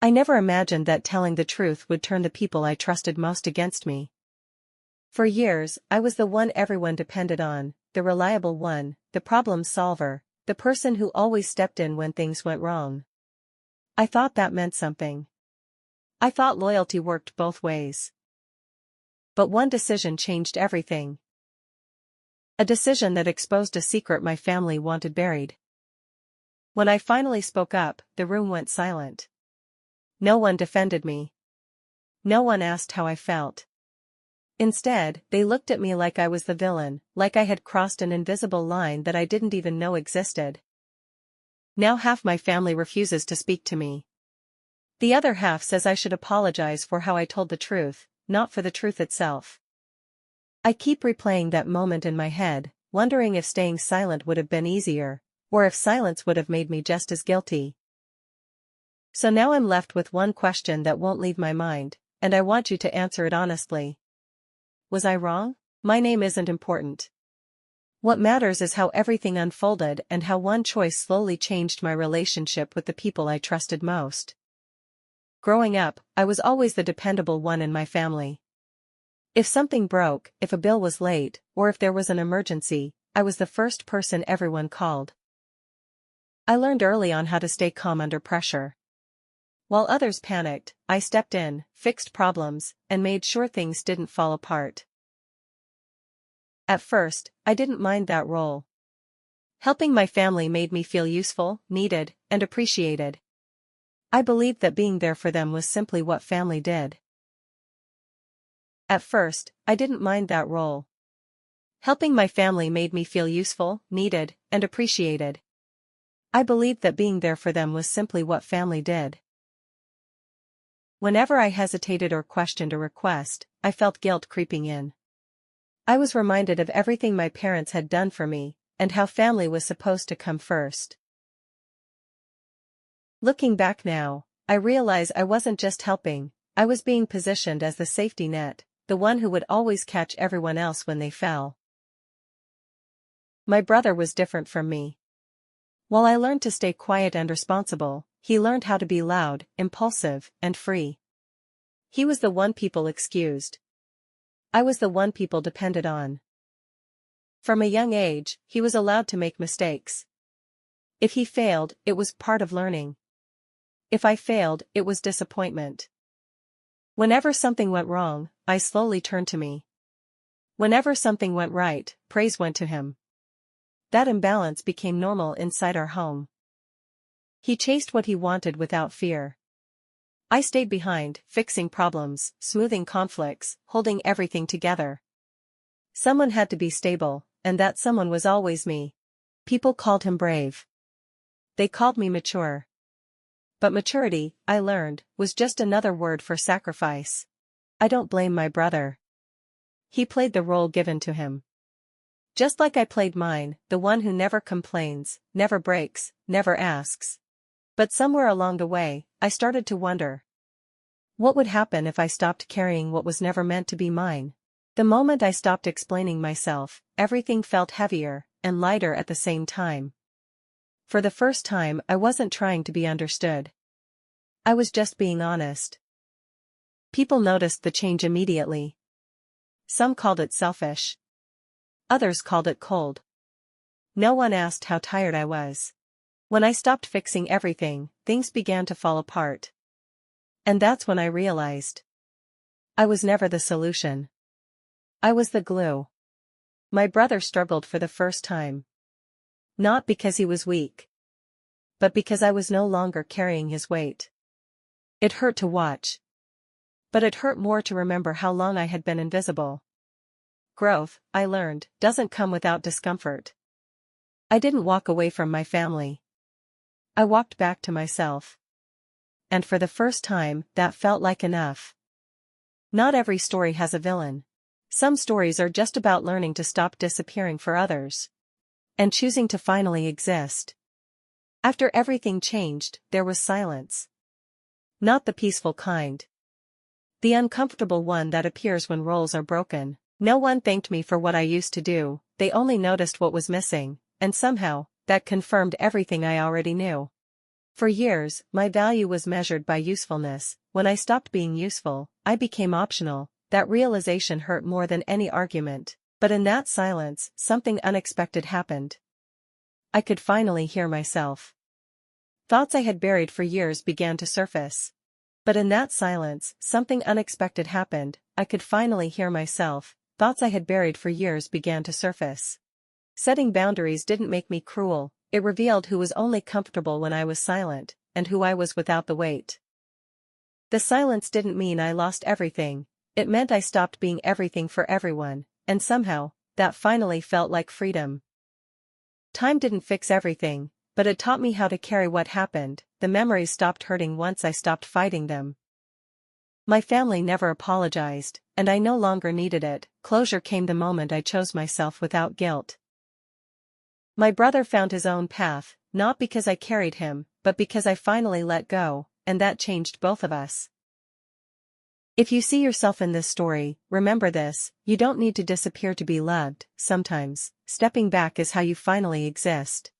I never imagined that telling the truth would turn the people I trusted most against me. For years, I was the one everyone depended on, the reliable one, the problem solver, the person who always stepped in when things went wrong. I thought that meant something. I thought loyalty worked both ways. But one decision changed everything. A decision that exposed a secret my family wanted buried. When I finally spoke up, the room went silent. No one defended me. No one asked how I felt. Instead, they looked at me like I was the villain, like I had crossed an invisible line that I didn't even know existed. Now half my family refuses to speak to me. The other half says I should apologize for how I told the truth, not for the truth itself. I keep replaying that moment in my head, wondering if staying silent would have been easier, or if silence would have made me just as guilty. So now I'm left with one question that won't leave my mind, and I want you to answer it honestly. Was I wrong? My name isn't important. What matters is how everything unfolded and how one choice slowly changed my relationship with the people I trusted most. Growing up, I was always the dependable one in my family. If something broke, if a bill was late, or if there was an emergency, I was the first person everyone called. I learned early on how to stay calm under pressure. While others panicked, I stepped in, fixed problems, and made sure things didn't fall apart. At first, I didn't mind that role. Helping my family made me feel useful, needed, and appreciated. I believed that being there for them was simply what family did. At first, I didn't mind that role. Helping my family made me feel useful, needed, and appreciated. I believed that being there for them was simply what family did. Whenever I hesitated or questioned a request, I felt guilt creeping in. I was reminded of everything my parents had done for me, and how family was supposed to come first. Looking back now, I realize I wasn't just helping, I was being positioned as the safety net, the one who would always catch everyone else when they fell. My brother was different from me. While I learned to stay quiet and responsible, he learned how to be loud, impulsive, and free. He was the one people excused. I was the one people depended on. From a young age, he was allowed to make mistakes. If he failed, it was part of learning. If I failed, it was disappointment. Whenever something went wrong, I slowly turned to me. Whenever something went right, praise went to him. That imbalance became normal inside our home. He chased what he wanted without fear. I stayed behind, fixing problems, smoothing conflicts, holding everything together. Someone had to be stable, and that someone was always me. People called him brave. They called me mature. But maturity, I learned, was just another word for sacrifice. I don't blame my brother. He played the role given to him. Just like I played mine, the one who never complains, never breaks, never asks. But somewhere along the way, I started to wonder. What would happen if I stopped carrying what was never meant to be mine? The moment I stopped explaining myself, everything felt heavier and lighter at the same time. For the first time, I wasn't trying to be understood. I was just being honest. People noticed the change immediately. Some called it selfish. Others called it cold. No one asked how tired I was. When I stopped fixing everything, things began to fall apart. And that's when I realized. I was never the solution. I was the glue. My brother struggled for the first time. Not because he was weak. But because I was no longer carrying his weight. It hurt to watch. But it hurt more to remember how long I had been invisible. Growth, I learned, doesn't come without discomfort. I didn't walk away from my family. I walked back to myself. And for the first time, that felt like enough. Not every story has a villain. Some stories are just about learning to stop disappearing for others. And choosing to finally exist. After everything changed, there was silence. Not the peaceful kind. The uncomfortable one that appears when roles are broken. No one thanked me for what I used to do, they only noticed what was missing, and somehow, that confirmed everything I already knew. For years, my value was measured by usefulness. When I stopped being useful, I became optional. That realization hurt more than any argument. But in that silence, something unexpected happened. I could finally hear myself. Thoughts I had buried for years began to surface. But in that silence, something unexpected happened. I could finally hear myself. Thoughts I had buried for years began to surface. Setting boundaries didn't make me cruel, it revealed who was only comfortable when I was silent, and who I was without the weight. The silence didn't mean I lost everything, it meant I stopped being everything for everyone, and somehow, that finally felt like freedom. Time didn't fix everything, but it taught me how to carry what happened. The memories stopped hurting once I stopped fighting them. My family never apologized, and I no longer needed it. Closure came the moment I chose myself without guilt. My brother found his own path, not because I carried him, but because I finally let go, and that changed both of us. If you see yourself in this story, remember this: you don't need to disappear to be loved. Sometimes, stepping back is how you finally exist.